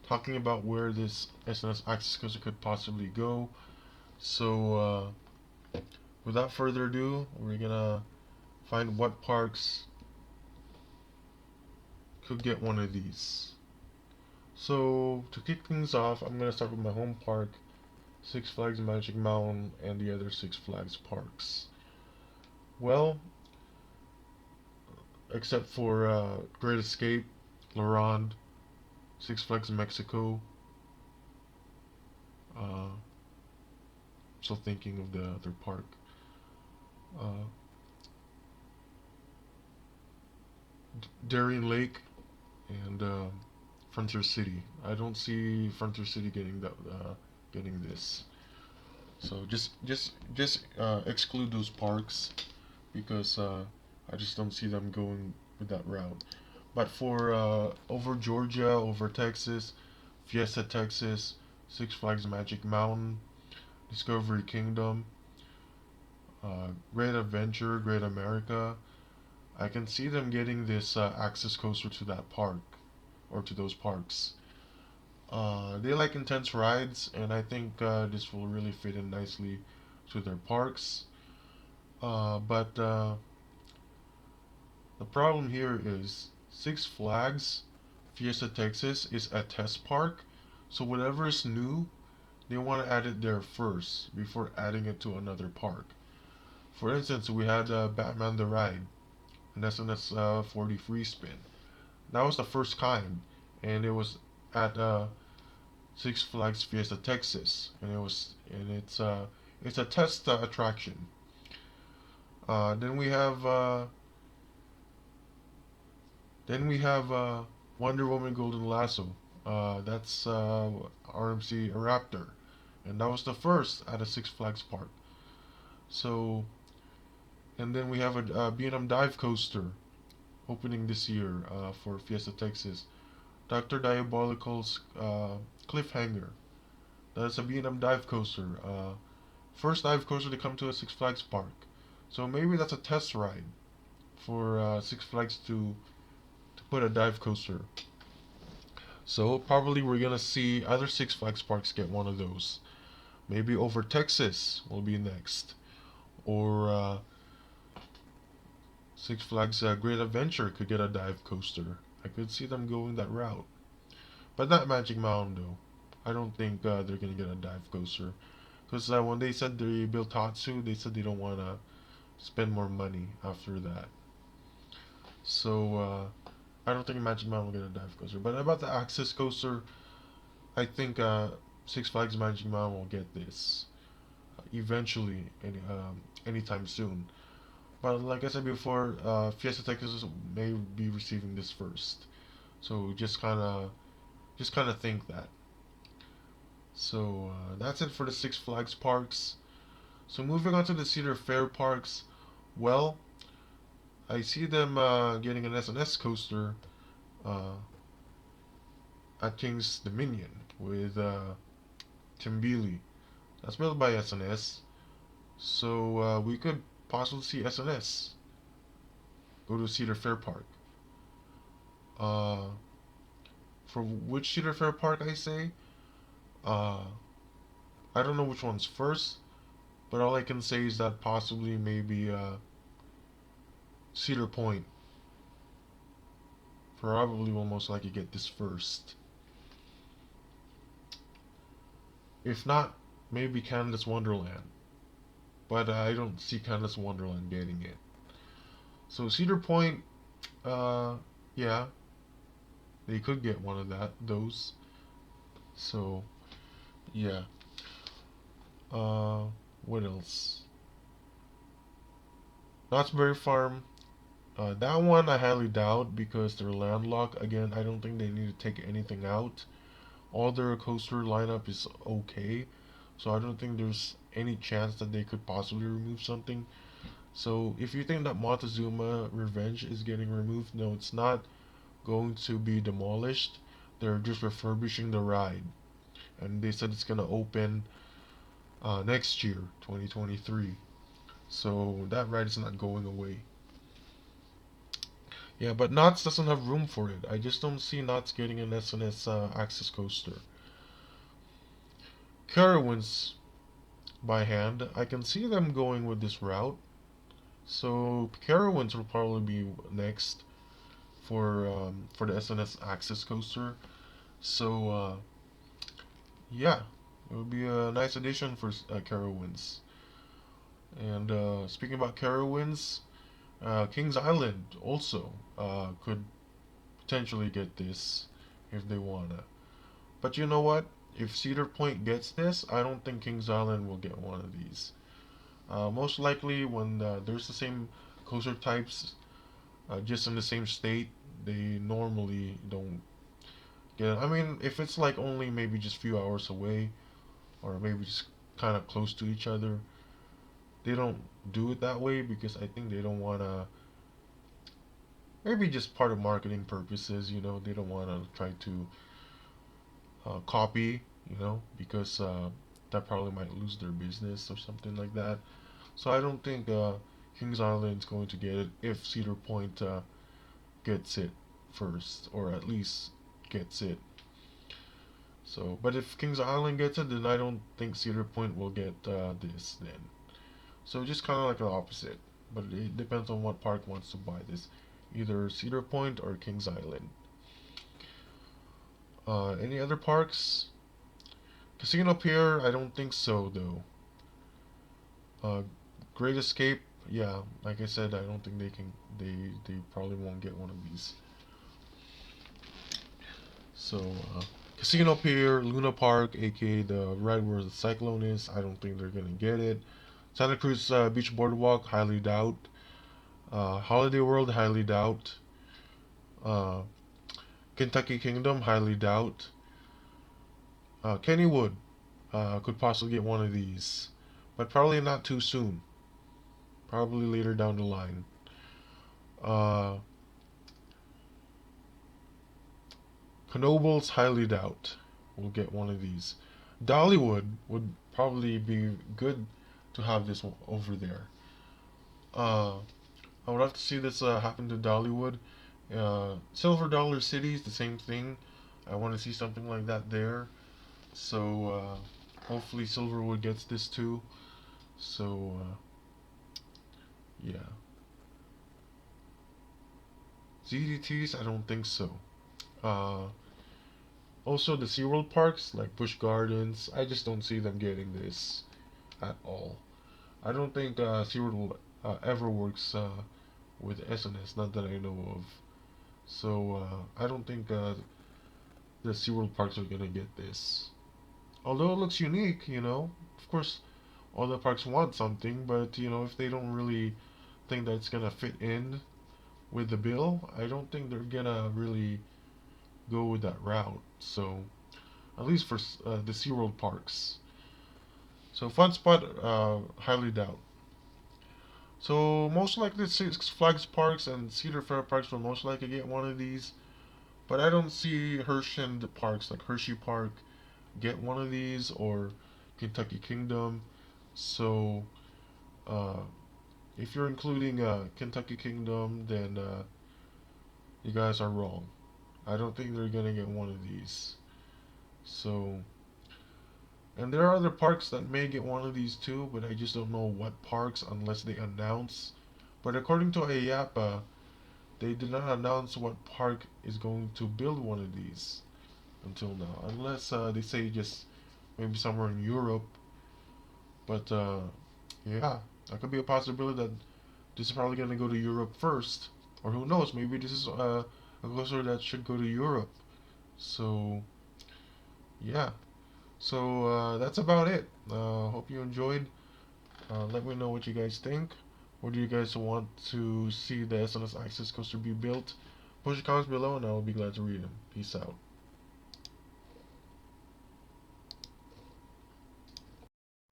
talking about where this S&S Axis Coaster could possibly go. So, without further ado, we're gonna find what parks could get one of these. So, to kick things off, I'm gonna start with my home park, Six Flags Magic Mountain, and the other Six Flags parks. Well, except for Great Escape, Ronde, Six Flags Mexico. Uh, Still thinking of the other park. Uh, Darrien Lake and Frontier City. I don't see Frontier City getting that, getting this. So just exclude those parks because I just don't see them going with that route. But for over Georgia, over Texas, Fiesta, Texas, Six Flags Magic Mountain, Discovery Kingdom, Great Adventure, Great America, I can see them getting this access coaster to that park or to those parks. They like intense rides, and I think this will really fit in nicely to their parks. But the problem here is Six Flags Fiesta Texas is a test park, so whatever is new, they want to add it there first before adding it to another park. For instance, we had Batman the Ride, an S&S 40 free spin. That was the first kind, and it was at Six Flags Fiesta Texas, and it's a test attraction. Then we have Wonder Woman Golden Lasso. That's RMC Raptor, and that was the first at a Six Flags park. So, and then we have a B&M Dive Coaster opening this year for Fiesta Texas. Dr. Diabolical's Cliffhanger. That's a B&M Dive Coaster. First dive coaster to come to a Six Flags park. So maybe that's a test ride for Six Flags to put a dive coaster. So probably we're gonna see other Six Flags parks get one of those. Maybe over Texas will be next, or Six Flags Great Adventure could get a dive coaster. I could see them going that route, but not Magic Mountain though. I don't think they're gonna get a dive coaster because when they said they built Tatsu, they said they don't wanna spend more money after that. So I don't think Magic Mountain will get a dive coaster. But about the Access Coaster, I think Six Flags Magic Mountain will get this eventually, anytime soon. But like I said before, Fiesta Texas may be receiving this first. So just kind of think that. So that's it for the Six Flags parks. So moving on to the Cedar Fair parks. Well, I see them getting an S&S coaster uh, at King's Dominion with Timbili. That's built by S&S. So we could possibly see S&S go to Cedar Fair Park. Uh, for which Cedar Fair Park I say, uh, I don't know which one's first, but all I can say is that possibly maybe Cedar Point probably will most likely get this first. If not, maybe Canada's Wonderland. But I don't see Canada's Wonderland getting it. So Cedar Point, uh, yeah, they could get one of those. So yeah. Uh, what else? Knott's Berry Farm. That one I highly doubt because they're landlocked. Again, I don't think they need to take anything out. All their coaster lineup is okay, so I don't think there's any chance that they could possibly remove something. So if you think that Montezuma Revenge is getting removed, no, it's not going to be demolished. They're just refurbishing the ride, and they said it's gonna open next year, 2023. So that ride is not going away. Yeah, but Knott's doesn't have room for it. I just don't see Knott's getting an S&S Axis coaster. Carowinds, by hand, I can see them going with this route. So Carowinds will probably be next for the S&S Axis coaster. So yeah, it would be a nice addition for Carowinds. And speaking about Carowinds, Kings Island also could potentially get this if they wanna. But you know what? If Cedar Point gets this, I don't think Kings Island will get one of these. Most likely, when there's the same coaster types, just in the same state, they normally don't get it. I mean, if it's like only maybe just a few hours away, or maybe just kind of close to each other, they don't do it that way because I think they don't want to. Maybe just part of marketing purposes, they don't want to try to copy, because that probably might lose their business or something like that. So I don't think Kings Island's going to get it if Cedar Point gets it first, or at least gets it. So, but if Kings Island gets it, then I don't think Cedar Point will get this then. So just kind of like the opposite. But it depends on what park wants to buy this. Either Cedar Point or Kings Island. Any other parks? Casino Pier, I don't think so though. Uh, Great Escape, yeah, like I said, I don't think they can. They probably won't get one of these. So Casino Pier, Luna Park, aka the right where the cyclone is, I don't think they're gonna get it. Santa Cruz Beach Boardwalk, highly doubt. Holiday World, highly doubt. Uh, Kentucky Kingdom, highly doubt. Kennywood could possibly get one of these, but probably not too soon. Probably later down the line. Uh, Knoebels, highly doubt we'll get one of these. Dollywood would probably be good to have this one over there. Uh, I would love to see this happen to Dollywood. Silver Dollar City is the same thing. I want to see something like that there. So hopefully Silverwood gets this too. So yeah. ZDTs, I don't think so. Uh, Also, the SeaWorld parks, like Busch Gardens, I just don't see them getting this at all. I don't think SeaWorld will ever works with S&S, not that I know of. So I don't think the SeaWorld parks are gonna get this. Although it looks unique, of course, all the parks want something, but if they don't really think that it's gonna fit in with the bill, I don't think they're gonna really go with that route. So at least for the SeaWorld parks. So Fun Spot, highly doubt. So most likely Six Flags Parks and Cedar Fair Parks will most likely get one of these. But I don't see Hershey parks like Hershey Park get one of these or Kentucky Kingdom. So uh, if you're including Kentucky Kingdom, then you guys are wrong. I don't think they're gonna get one of these. So, and there are other parks that may get one of these too, but I just don't know what parks unless they announce. But according to IAPA, they did not announce what park is going to build one of these until now, unless they say just maybe somewhere in Europe. But yeah, that could be a possibility that this is probably going to go to Europe first, or who knows? Maybe this is a coaster that should go to Europe. So yeah, so that's about it. Hope you enjoyed. Let me know what you guys think. Or do you guys want to see the S&S Axis coaster be built? Post your comments below and I will be glad to read them. Peace out.